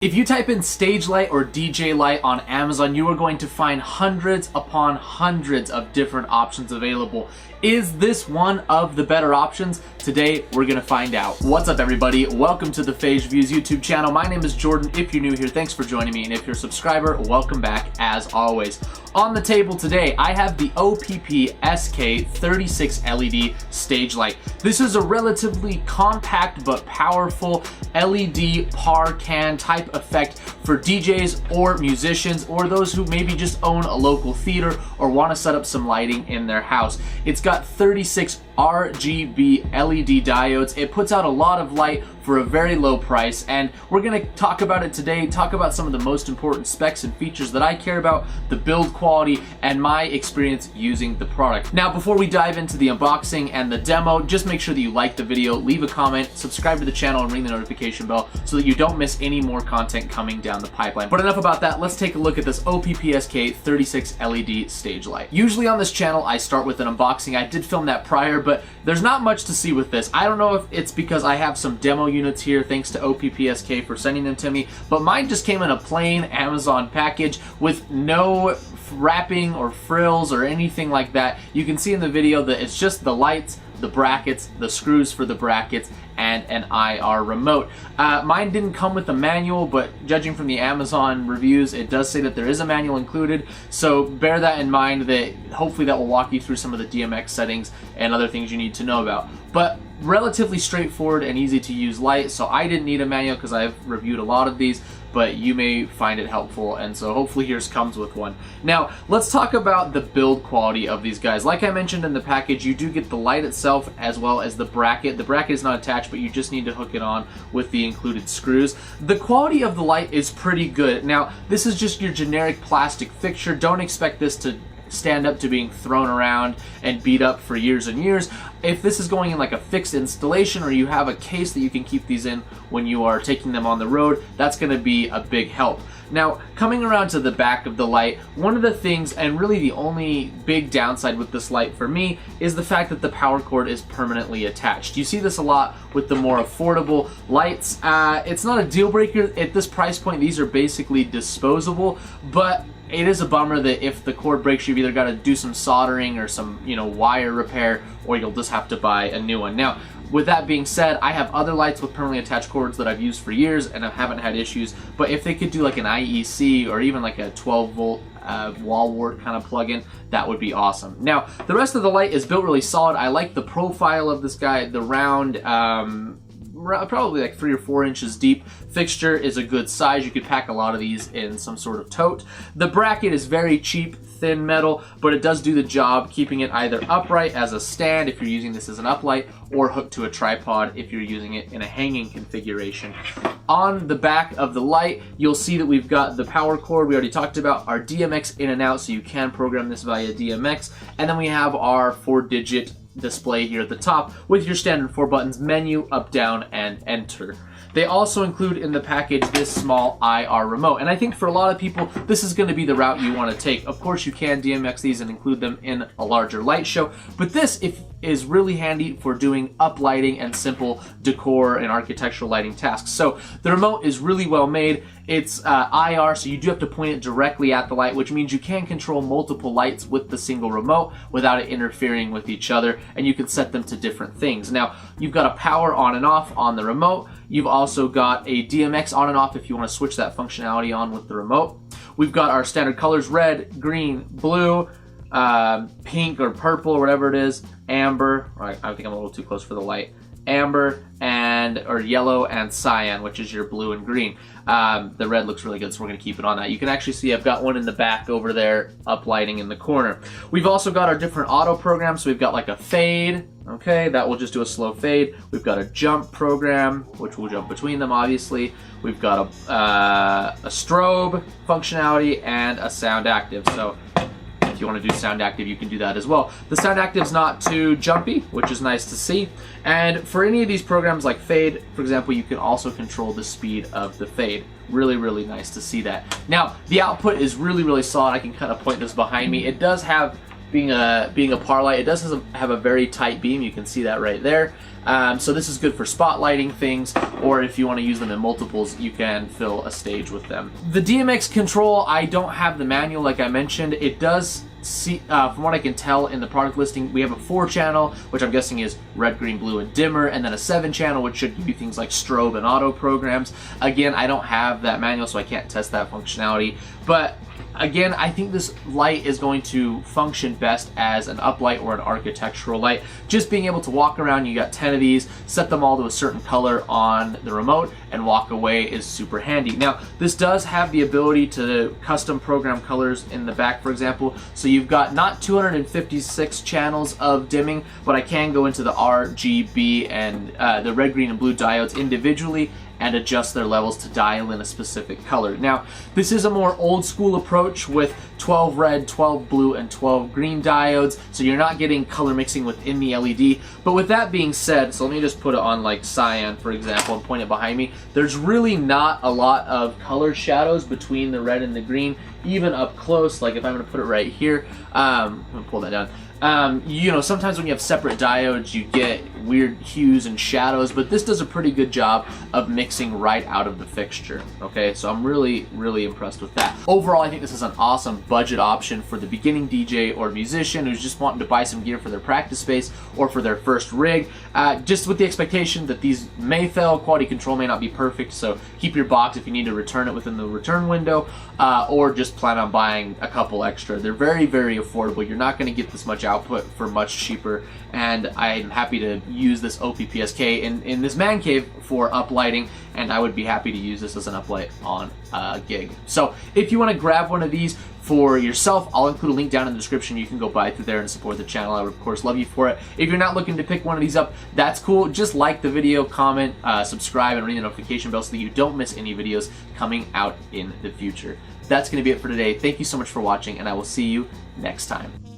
If you type in stage light or DJ light on Amazon, you are going to find hundreds upon hundreds of different options available. Is this one of the better options? Today, we're gonna find out. What's up, everybody? Welcome to the Phage Views YouTube channel. My name is Jordan. If you're new here, thanks for joining me. And if you're a subscriber, welcome back as always. On the table today, I have the OPPSK 36 LED stage light. This is a relatively compact but powerful LED par can type effect for DJs or musicians or those who maybe just own a local theater or want to set up some lighting in their house. It's got 36 RGB LED diodes. It puts out a lot of light for a very low price, and we're going to talk about it today, talk about some of the most important specs and features that I care about, the build quality, and my experience using the product. Now, before we dive into the unboxing and the demo, just make sure that you like the video, leave a comment, subscribe to the channel, and ring the notification bell so that you don't miss any more content coming down the pipeline. But enough about that, let's take a look at this OPPSK 36 LED stage light. Usually on this channel, I start with an unboxing. I did film that prior, but there's not much to see with this. I don't know if it's because I have some demo units here, thanks to OPPSK for sending them to me, but mine just came in a plain Amazon package with no wrapping or frills or anything like that. You can see in the video that it's just the lights, the brackets, the screws for the brackets, and an IR remote. Mine didn't come with a manual, but judging from the Amazon reviews, it does say that there is a manual included, so bear that in mind, that hopefully that will walk you through some of the DMX settings and other things you need to know about. But relatively straightforward and easy to use light, so I didn't need a manual because I've reviewed a lot of these, but you may find it helpful, and so hopefully yours comes with one. Now, let's talk about the build quality of these guys. Like I mentioned in the package, you do get the light itself as well as the bracket. The bracket is not attached, but you just need to hook it on with the included screws. The quality of the light is pretty good. Now, this is just your generic plastic fixture. Don't expect this to stand up to being thrown around and beat up for years and years. If this is going in like a fixed installation, or you have a case that you can keep these in when you are taking them on the road, that's going to be a big help. Now, coming around to the back of the light, one of the things, and really the only big downside with this light for me, is the fact that the power cord is permanently attached. You see this a lot with the more affordable lights. It's not a deal breaker at this price point. These are basically disposable, but it is a bummer that if the cord breaks, you've either got to do some soldering or some, wire repair, or you'll just have to buy a new one. Now, with that being said, I have other lights with permanently attached cords that I've used for years and I haven't had issues, but if they could do like an IEC or even like a 12 volt wall wart kind of plug-in, that would be awesome. Now, the rest of the light is built really solid. I like the profile of this guy. The round, probably like 3 or 4 inches deep fixture is a good size. You could pack a lot of these in some sort of tote. The bracket is very cheap, thin metal, but it does do the job, keeping it either upright as a stand if you're using this as an uplight, or hooked to a tripod if you're using it in a hanging configuration. On the back of the light, you'll see that we've got the power cord we already talked about, our DMX in and out, so you can program this via DMX, and then we have our 4-digit display here at the top with your standard 4 buttons: menu, up, down, and enter. They also include in the package this small IR remote, and I think for a lot of people this is going to be the route you want to take. Of course, you can DMX these and include them in a larger light show, but this is really handy for doing uplighting and simple decor and architectural lighting tasks. So the remote is really well made. It's IR, so you do have to point it directly at the light, which means you can control multiple lights with the single remote without it interfering with each other, and you can set them to different things. Now, you've got a power on and off on the remote. You've also got a DMX on and off if you want to switch that functionality on with the remote. We've got our standard colors: red, green, blue, pink or purple or whatever it is, amber, I think I'm a little too close for the light, amber, or yellow, and cyan, which is your blue and green. The red looks really good, so we're going to keep it on that. You can actually see I've got one in the back over there, uplighting in the corner. We've also got our different auto programs. So we've got like a fade, okay, that will just do a slow fade. We've got a jump program, which will jump between them, obviously. We've got a strobe functionality and a sound active. So if you want to do sound active, you can do that as well. The sound active is not too jumpy, which is nice to see. And for any of these programs like fade, for example, you can also control the speed of the fade. Really, really nice to see that. Now, the output is really, really solid. I can kind of point this behind me. It does have being a par light. It does have a very tight beam. You can see that right there. So this is good for spotlighting things, or if you want to use them in multiples, you can fill a stage with them. The DMX Control, I don't have the manual like I mentioned. It does see, from what I can tell in the product listing, we have a 4-channel, which I'm guessing is red, green, blue, and dimmer, and then a 7-channel, which should give you things like strobe and auto programs. Again, I don't have that manual, so I can't test that functionality, but again, I think this light is going to function best as an uplight or an architectural light. Just being able to walk around, you got 10 of these, set them all to a certain color on the remote, and walk away is super handy. Now, this does have the ability to custom program colors in the back, for example. So you've got not 256 channels of dimming, but I can go into the RGB and the red, green, and blue diodes individually and adjust their levels to dial in a specific color. Now, this is a more old school approach with 12 red, 12 blue, and 12 green diodes, so you're not getting color mixing within the LED. But with that being said, so let me just put it on like cyan, for example, and point it behind me. There's really not a lot of color shadows between the red and the green, even up close. Like if I'm gonna put it right here, I'm gonna pull that down. You know, sometimes when you have separate diodes, you get weird hues and shadows, but this does a pretty good job of mixing right out of the fixture. Okay, so I'm really, really impressed with that. Overall, I think this is an awesome budget option for the beginning DJ or musician who's just wanting to buy some gear for their practice space or for their first rig. Just with the expectation that these may fail, quality control may not be perfect, so keep your box if you need to return it within the return window, or just plan on buying a couple extra. They're very, very affordable. You're not going to get this much output for much cheaper, and I'm happy to use this OPPSK in this man cave for uplighting, and I would be happy to use this as an uplight on a gig. So if you want to grab one of these for yourself, I'll include a link down in the description. You can go buy through there and support the channel. I would of course love you for it. If you're not looking to pick one of these up, that's cool. Just like the video, comment, subscribe, and ring the notification bell so that you don't miss any videos coming out in the future. That's going to be it for today. Thank you so much for watching, and I will see you next time.